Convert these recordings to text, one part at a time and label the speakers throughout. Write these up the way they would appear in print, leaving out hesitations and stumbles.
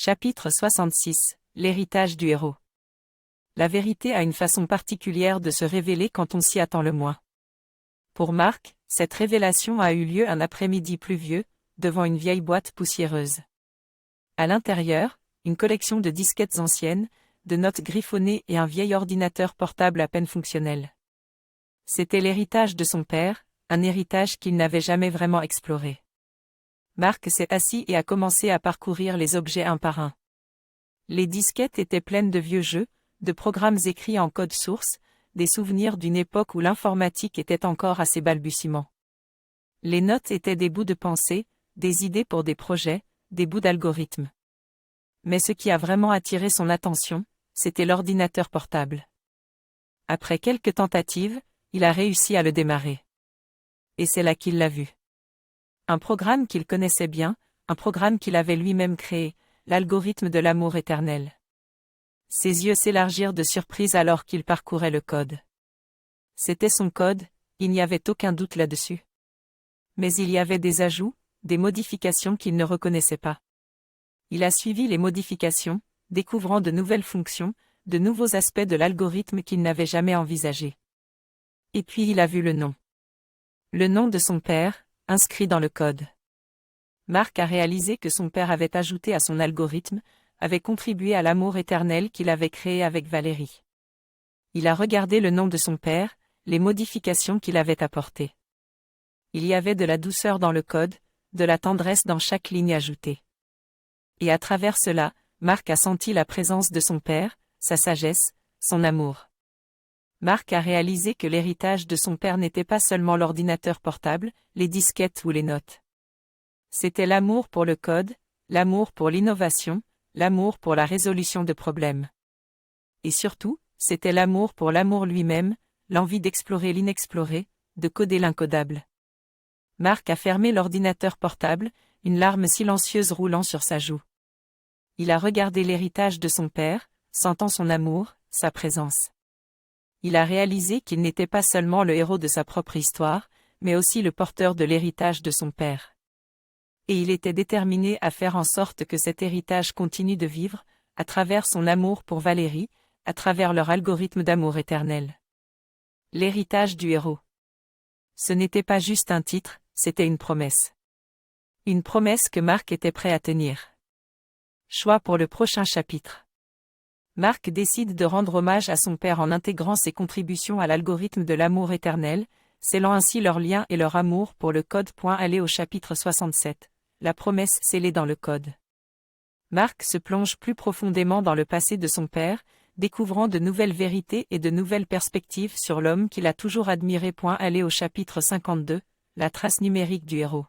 Speaker 1: Chapitre 66. L'héritage du héros. La vérité a une façon particulière de se révéler quand on s'y attend le moins. Pour Marc, cette révélation a eu lieu un après-midi pluvieux, devant une vieille boîte poussiéreuse. À l'intérieur, une collection de disquettes anciennes, de notes griffonnées et un vieil ordinateur portable à peine fonctionnel. C'était l'héritage de son père, un héritage qu'il n'avait jamais vraiment exploré. Marc s'est assis et a commencé à parcourir les objets un par un. Les disquettes étaient pleines de vieux jeux, de programmes écrits en code source, des souvenirs d'une époque où l'informatique était encore à ses balbutiements. Les notes étaient des bouts de pensée, des idées pour des projets, des bouts d'algorithmes. Mais ce qui a vraiment attiré son attention, c'était l'ordinateur portable. Après quelques tentatives, il a réussi à le démarrer. Et c'est là qu'il l'a vu. Un programme qu'il connaissait bien, un programme qu'il avait lui-même créé, l'algorithme de l'amour éternel. Ses yeux s'élargirent de surprise alors qu'il parcourait le code. C'était son code, il n'y avait aucun doute là-dessus. Mais il y avait des ajouts, des modifications qu'il ne reconnaissait pas. Il a suivi les modifications, découvrant de nouvelles fonctions, de nouveaux aspects de l'algorithme qu'il n'avait jamais envisagés. Et puis il a vu le nom. Le nom de son père, inscrit dans le code. Marc a réalisé que son père avait ajouté à son algorithme, avait contribué à l'amour éternel qu'il avait créé avec Valérie. Il a regardé le nom de son père, les modifications qu'il avait apportées. Il y avait de la douceur dans le code, de la tendresse dans chaque ligne ajoutée. Et à travers cela, Marc a senti la présence de son père, sa sagesse, son amour. Marc a réalisé que l'héritage de son père n'était pas seulement l'ordinateur portable, les disquettes ou les notes. C'était l'amour pour le code, l'amour pour l'innovation, l'amour pour la résolution de problèmes. Et surtout, c'était l'amour pour l'amour lui-même, l'envie d'explorer l'inexploré, de coder l'incodable. Marc a fermé l'ordinateur portable, une larme silencieuse roulant sur sa joue. Il a regardé l'héritage de son père, sentant son amour, sa présence. Il a réalisé qu'il n'était pas seulement le héros de sa propre histoire, mais aussi le porteur de l'héritage de son père. Et il était déterminé à faire en sorte que cet héritage continue de vivre, à travers son amour pour Valérie, à travers leur algorithme d'amour éternel. L'héritage du héros. Ce n'était pas juste un titre, c'était une promesse. Une promesse que Marc était prêt à tenir. Choix pour le prochain chapitre. Marc décide de rendre hommage à son père en intégrant ses contributions à l'algorithme de l'amour éternel, scellant ainsi leur lien et leur amour pour le code. Aller au chapitre 67. La promesse scellée dans le code. Marc se plonge plus profondément dans le passé de son père, découvrant de nouvelles vérités et de nouvelles perspectives sur l'homme qu'il a toujours admiré. Aller au chapitre 52. La trace numérique du héros.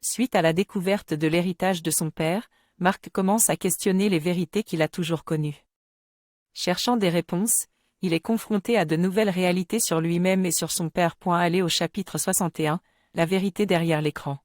Speaker 1: Suite à la découverte de l'héritage de son père, Marc commence à questionner les vérités qu'il a toujours connues. Cherchant des réponses, il est confronté à de nouvelles réalités sur lui-même et sur son père. Aller au chapitre 61, la vérité derrière l'écran.